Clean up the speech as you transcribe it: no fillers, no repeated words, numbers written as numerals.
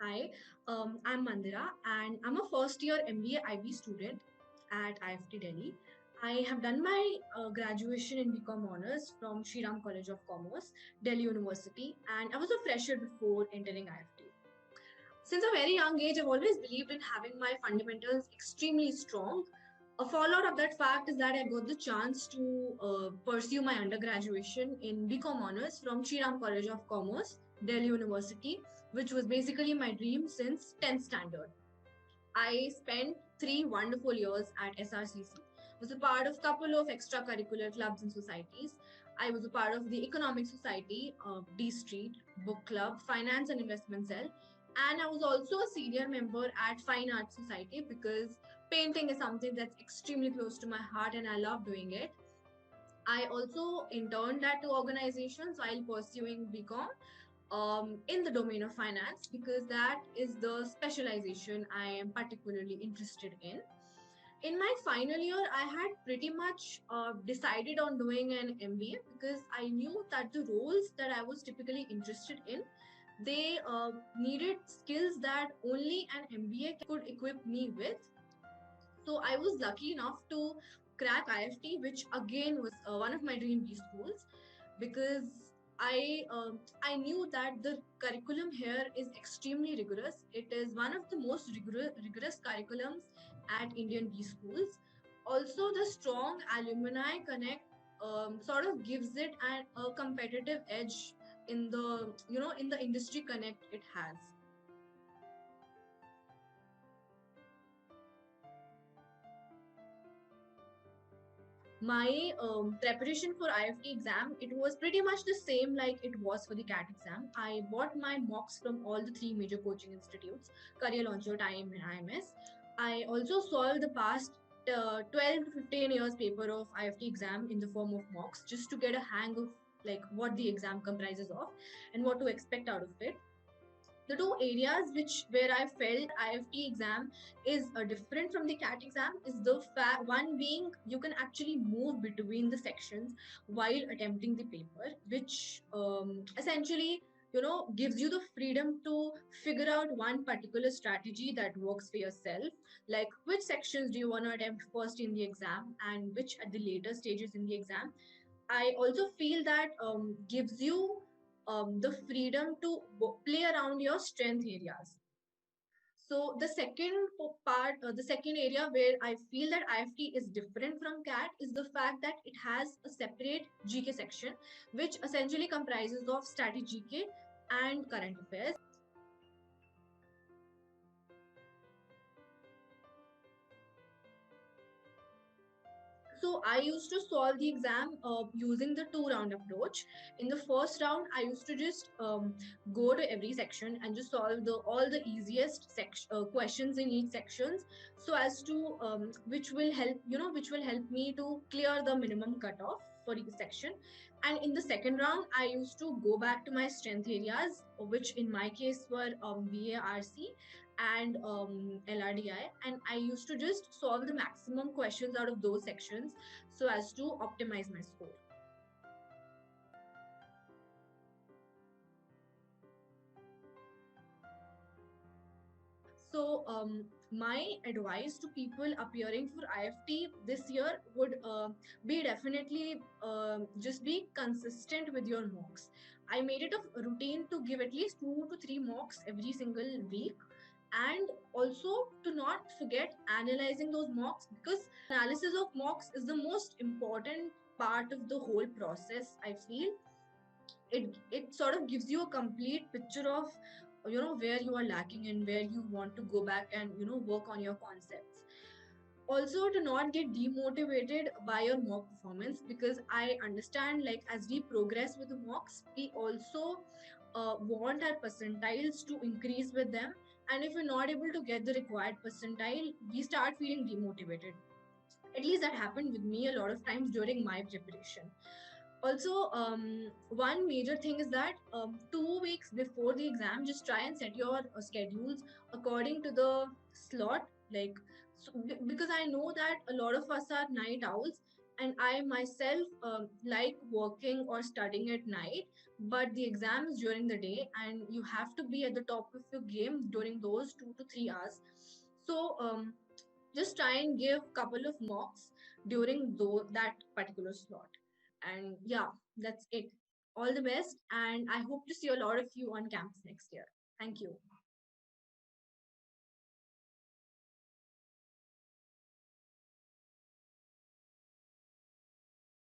Hi, I'm Mandira and I'm a first year MBA IB student at IFT Delhi. I have done my graduation in BCom Honors from Shri Ram College of Commerce, Delhi University, and I was a fresher before entering IFT. Since a very young age, I've always believed in having my fundamentals extremely strong. A fallout of that fact is that I got the chance to pursue my undergraduation in BCom Honors from Shri Ram College of Commerce, Delhi University, which was basically my dream since 10th standard. I spent 3 wonderful years at SRCC. Was a part of couple of extracurricular clubs and societies. I was a part of the Economic Society, D Street, Book Club, Finance and Investment Cell, and I was also a senior member at Fine Arts Society because painting is something that's extremely close to my heart and I love doing it. I also interned at two organizations while pursuing BCom in the domain of finance because that is the specialization I am particularly interested in. In my final year, I had pretty much decided on doing an MBA because I knew that the roles that I was typically interested in, they needed skills that only an MBA could equip me with. So I was lucky enough to crack IFT, which again was one of my dream B schools, because I knew that the curriculum here is extremely rigorous. It is one of the most rigorous curriculums at Indian B schools. Also, the strong alumni connect sort of gives it a competitive edge in the in the industry connect it has. My preparation for IFT exam, it was pretty much the same like it was for the CAT exam. I bought my mocks from all the three major coaching institutes, Career Launcher, Time, and IMS. I also solved the past 12 to 15 years paper of IFT exam in the form of mocks just to get a hang of like what the exam comprises of and what to expect out of it. The two areas which where I felt IFT exam is different from the CAT exam is the one being you can actually move between the sections while attempting the paper, which essentially gives you the freedom to figure out one particular strategy that works for yourself, like which sections do you want to attempt first in the exam and which at the later stages in the exam. I also feel that gives you the freedom to play around your strength areas. So the second part, the second area where I feel that IFT is different from CAT is the fact that it has a separate GK section, which essentially comprises of static GK and current affairs. So I used to solve the exam using the two-round approach. In the first round, I used to just go to every section and just solve the all the easiest questions in each sections, so as to which will help which will help me to clear the minimum cutoff for each section. And in the second round, I used to go back to my strength areas, which in my case were BARC and LRDI, and I used to just solve the maximum questions out of those sections so as to optimize my score. So, my advice to people appearing for IFT this year would be definitely just be consistent with your mocks. I made it a routine to give at least 2 to 3 mocks every single week, and also to not forget analyzing those mocks, because analysis of mocks is the most important part of the whole process. I feel it sort of gives you a complete picture of where you are lacking and where you want to go back and work on your concepts. Also, to not get demotivated by your mock performance, because I understand, like, as we progress with the mocks, we also want our percentiles to increase with them, and if we're not able to get the required percentile, we start feeling demotivated. At least that happened with me a lot of times during my preparation. Also, one major thing is that 2 weeks before the exam, just try and set your schedules according to the slot. Like, so, because I know that a lot of us are night owls, and I myself like working or studying at night, but the exam is during the day, and you have to be at the top of your game during those 2 to 3 hours. So just try and give couple of mocks during that particular slot. And yeah, that's it. All the best, and I hope to see a lot of you on campus next year. Thank you.